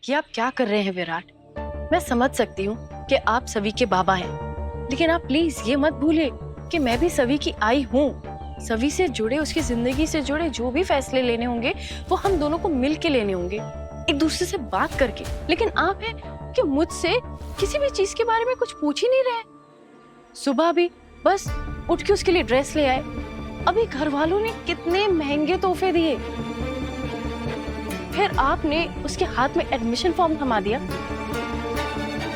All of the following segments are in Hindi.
ये आप क्या कर रहे हैं विराट? मैं समझ सकती हूँ कि आप सभी के बाबा हैं, लेकिन आप प्लीज ये मत भूलिए कि मैं भी सभी की आई हूँ। सभी से जुड़े, उसकी जिंदगी से जुड़े जो भी फैसले लेने होंगे वो हम दोनों को मिल के लेने होंगे, एक दूसरे से बात करके। लेकिन आप हैं कि मुझसे किसी भी चीज के बारे में कुछ पूछ ही नहीं रहे। सुबह भी बस उठ के उसके लिए ड्रेस ले आए, अभी घर वालों ने कितने महंगे तोहफे दिए, फिर आपने उसके हाथ में एडमिशन फॉर्म थमा दिया।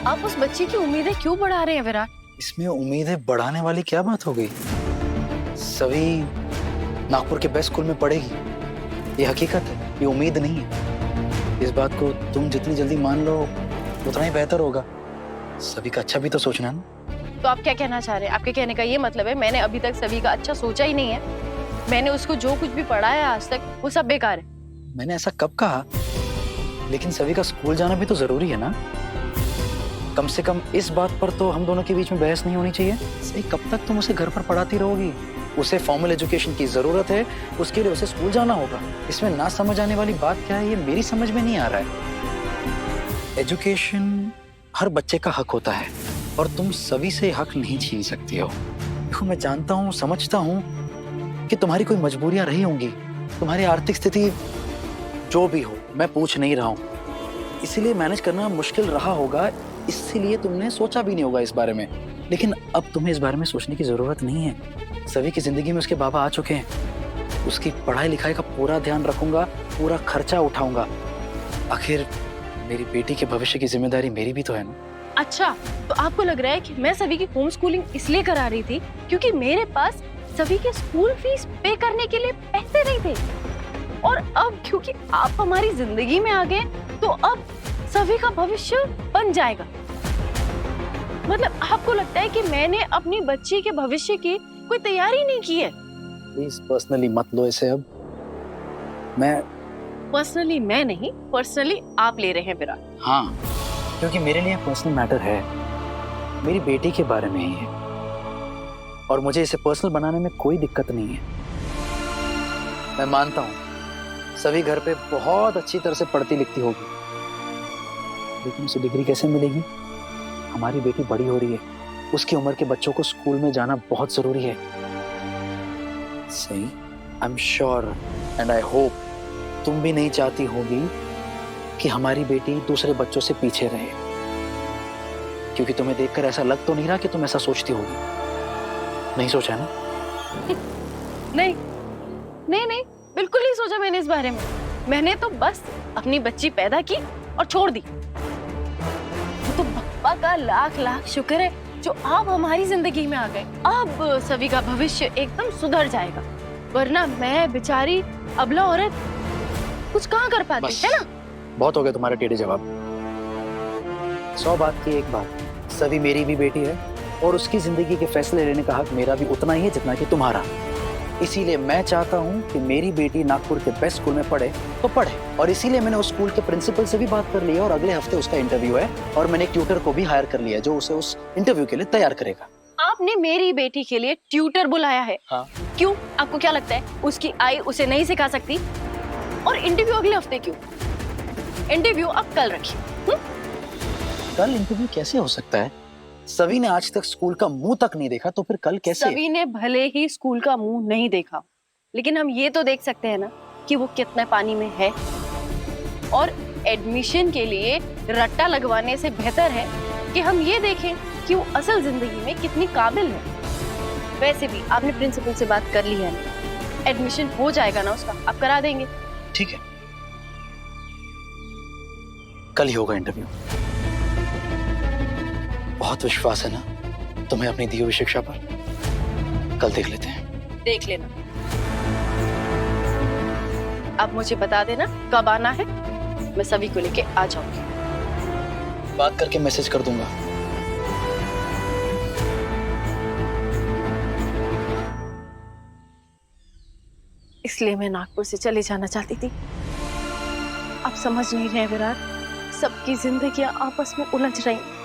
आप उस बच्चे की उम्मीदें क्यों बढ़ा रहे हैं विराट? इसमें उम्मीदें बढ़ाने वाली क्या बात हो गई? सभी नागपुर के बेस्ट स्कूल में पढ़ेगी, ये हकीकत है, ये उम्मीद नहीं है। इस बात को तुम जितनी जल्दी मान लो उतना ही बेहतर होगा। सभी का अच्छा भी तो सोचना है ना। तो आप क्या कहना चाह रहे हैं? आपके कहने का ये मतलब है मैंने अभी तक सभी का अच्छा सोचा ही नहीं है? मैंने उसको जो कुछ भी पढ़ा है आज तक वो सब बेकार है? मैंने ऐसा कब कहा? लेकिन सभी का स्कूल जाना भी तो जरूरी है ना। कम से कम इस बात पर तो हम दोनों के बीच में बहस नहीं होनी चाहिए। सही, कब तक तुम उसे घर पर पढ़ाती रहोगी? उसे फॉर्मल एजुकेशन की जरूरत है, उसके लिए उसे स्कूल जाना होगा। इसमें ना समझ आने वाली बात क्या है, ये मेरी समझ में नहीं आ रहा है। एजुकेशन हर बच्चे का हक होता है और तुम सभी से हक नहीं छीन सकती हो। देखो, मैं जानता हूँ, समझता हूँ कि तुम्हारी कोई मजबूरियां रही होंगी, तुम्हारी आर्थिक स्थिति जो भी हो, मैं पूछ नहीं रहा हूँ। इसीलिए मैनेज करना मुश्किल रहा होगा, इसीलिए तुमने सोचा भी नहीं होगा इस बारे में। लेकिन अब तुम्हें इस बारे में सोचने की जरूरत नहीं है। सभी की जिंदगी में उसके बाबा आ चुके हैं। उसकी पढ़ाई लिखाई का पूरा ध्यान रखूंगा, पूरा खर्चा उठाऊंगा। आखिर मेरी बेटी के भविष्य की जिम्मेदारी मेरी भी तो है ना। अच्छा, तो आपको लग रहा है कि मैं सभी की होम स्कूलिंग इसलिए करा रही थी क्योंकि मेरे पास सभी के स्कूल फीस पे करने के लिए पैसे नहीं थे, और अब क्योंकि आप हमारी जिंदगी में आ गए तो अब सभी का भविष्य बन जाएगा। मतलब आपको लगता है कि मैंने अपनी बच्ची के भविष्य की कोई तैयारी नहीं की है? प्लीज पर्सनली मत लो इसे। अब मैं पर्सनली मैं नहीं, पर्सनली आप ले रहे हैं विराट। हाँ, क्योंकि मेरे लिए पर्सनल मैटर है, मेरी बेटी के बारे में ही है और मुझे इसे पर्सनल बनाने में कोई दिक्कत नहीं है। मैं मानता हूँ सभी घर पे बहुत अच्छी तरह से पढ़ती लिखती होगी, लेकिन उसे डिग्री कैसे मिलेगी? हमारी बेटी बड़ी हो रही है, उसकी उम्र के बच्चों को स्कूल में जाना बहुत जरूरी है। सही, I am sure and I hope तुम भी नहीं चाहती होगी कि हमारी बेटी दूसरे बच्चों से पीछे रहे, क्योंकि तुम्हें देखकर ऐसा लग तो नहीं रहा कि तुम ऐसा सोचती होगी। नहीं सोचा ना? नहीं नहीं नहीं, बिल्कुल नहीं सोचा मैंने इस बारे में। मैंने तो बस अपनी बच्ची पैदा की और छोड़ दी। तो पापा का लाख लाख शुक्र है जो आप हमारी जिंदगी में आ गए। अब सभी का भविष्य एकदम सुधर जाएगा, वरना मैं बेचारी अबला औरत कुछ कहाँ कर पाती है ना। बहुत हो गया तुम्हारे टेढ़े जवाब। 100 बात की एक बात, सभी मेरी भी बेटी है और उसकी जिंदगी के फैसले लेने का हक मेरा भी उतना ही है जितना कि तुम्हारा। इसीलिए मैं चाहता हूँ कि मेरी बेटी नागपुर के बेस्ट स्कूल में पढ़े तो पढ़े, और इसीलिए मैंने उस स्कूल के प्रिंसिपल से भी बात कर ली है और अगले हफ्ते उसका इंटरव्यू है और मैंने एक ट्यूटर को भी हायर कर लिया है जो उसे उस इंटरव्यू के लिए तैयार करेगा। आपने मेरी बेटी के लिए ट्यूटर बुलाया है? हाँ। क्यों? आपको क्या लगता है उसकी आई उसे नहीं सिखा सकती? और इंटरव्यू अगले हफ्ते क्यों? इंटरव्यू आप कल रखिए। कल इंटरव्यू कैसे हो सकता है? सभी ने आज तक स्कूल का मुंह तक नहीं देखा, तो फिर कल कैसे? सभी ने भले ही स्कूल का मुंह नहीं देखा, लेकिन हम ये तो देख सकते हैं ना कि वो कितने पानी में है। और एडमिशन के लिए रट्टा लगवाने से बेहतर है कि हम ये देखें कि वो असल जिंदगी में कितनी काबिल है। वैसे भी आपने प्रिंसिपल से बात कर ली है ना, एडमिशन हो जाएगा ना उसका, आप करा देंगे। ठीक है, कल ही होगा इंटरव्यू। बहुत विश्वास है ना तुम्हें अपनी दी हुई शिक्षा पर? कल देख लेते हैं। देख लेना। आप मुझे बता देना कब आना है, मैं सभी को लेके आ जाऊंगी। बात करके मैसेज कर दूंगा। इसलिए मैं नागपुर से चले जाना चाहती थी। आप समझ नहीं रहे विराट, सबकी जिंदगियां आपस में उलझ रही।